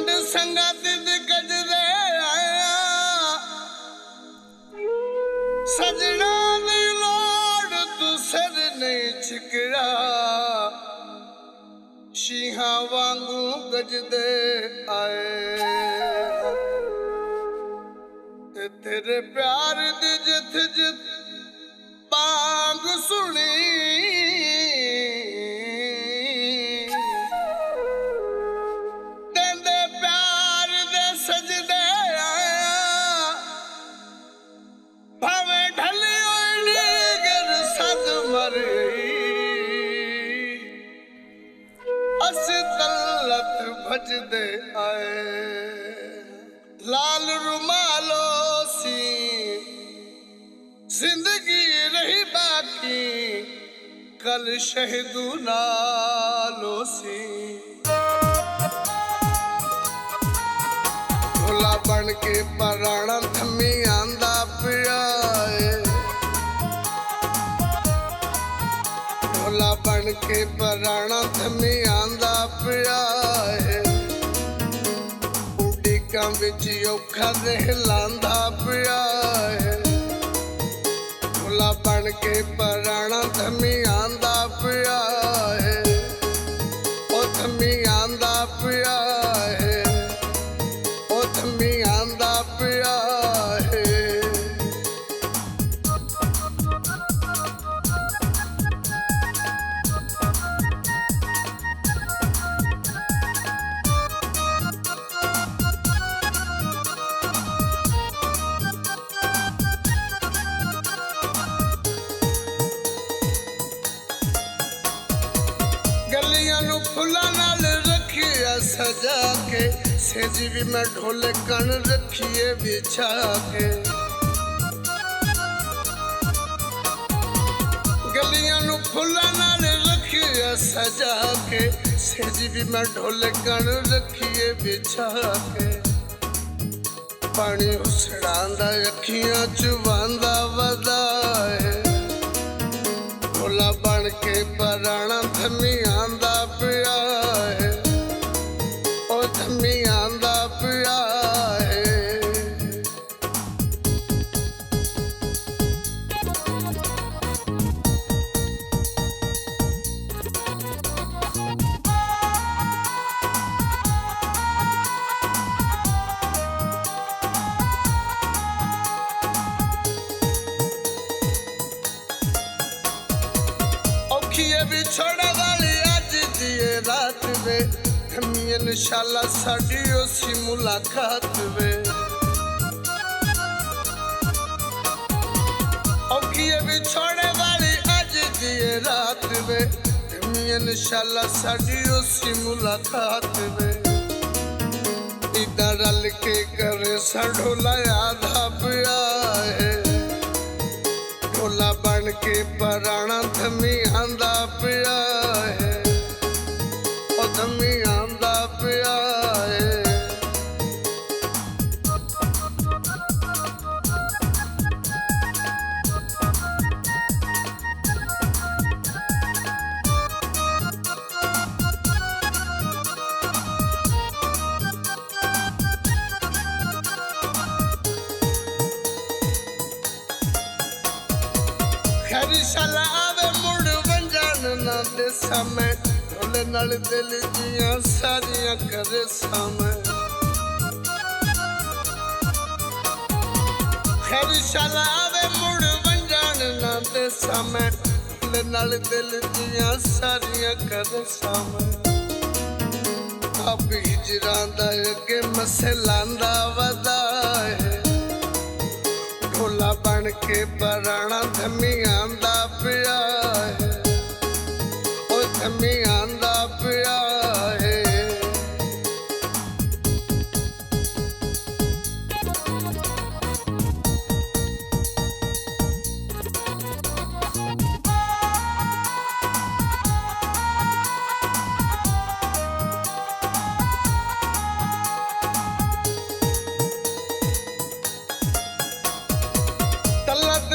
पंड संगत गजरे आया सजना दी लोड़ तू सिर नहीं छिकड़ा शीहा वांगू गजदे आए ते तेरे प्यार दी जिथ जिथ बांग सुनी भजदे आए लाल रुमालो सी जिंदगी रही बाकी कल शहीदू नालो सी भोला बन के पराना थमी आंदा पिया भोला बन के पराना थमी आंदा पिया विच औखा रहलांदा पिया है भोला बन के पराना थमी आंदा पिया है ओ थमी आंदा पिया है ओ थमी आंदा पिया है फुला नाल रखिया सजा के सेजी भी मैं ढोले कण रखिए बिछा के गलियां नु फुला नाल रखिया सजा के सेजी भी मैं ढोले कण रखिए बिछा के पानी उसड़ांदा अखियां चुवांदा वदा है भोला बन के पराना थमी आंदा पिया है ओ थमी आंदा पिया है औखिए भी छोड़ा वाली आज दिए रात वे थमी इंशाल्लाह साडी ओसी मुलाकात वे औखिए भी छोड़े वाली आज दिए रात वे थमी इंशाल्लाह साडी ओसी मुलाकात वे इधर रल के करे सढोला आधा पिया है भोला बन के पराना थमी आंदा पिया है ओ थमी आंदा पिया है खैरिशाला आवे मुड़ वंजान ना दे समय ढोले नाल दिल दियां सारियां करे समय खैरिशाला आवे मुड़ वंजान ना दे समय ढोले नाल दिल दियां सारियां करे समय अब हिजरां दा अगे मसलांदा वदा है भोला बन के पराना थमी आंदा पिया है ओ थमी आंदा पिया है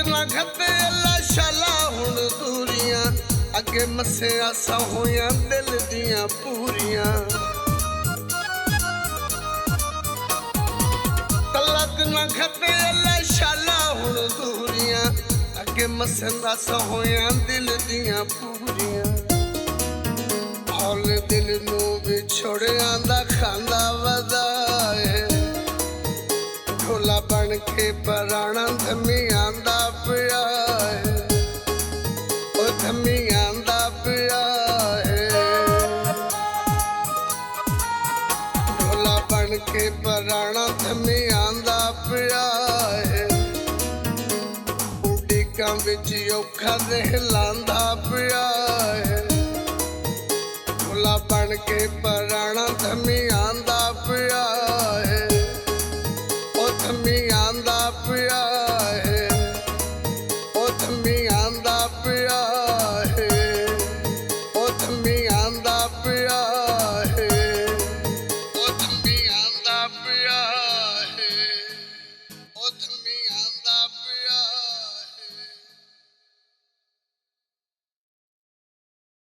ना घते अल्लाह शाला हुण दूरियां अगे मसे आसा होया दिल दियां पूरियां खते अल्लाह शाला हुण दूरियां अगे मसंदा होया दिल दियां पूरियां हौल दिल नू विछोड़ियां दा खांदा वधाए ढोला बन के पराणा धमी आंदा पिया है ओ धमी आंदा पिया है ढोला बन के पराणा धमी आंदा पिया है उड़ीकां विच औखा रहलांदा पिया है ढोला बन के पराणा धमी आंदा पिया है ओ धमी आंदा पिया है ओ धमी आंदा पिया है ओ धमी आंदा पिया है ओ धमी आंदा पिया है ओ धमी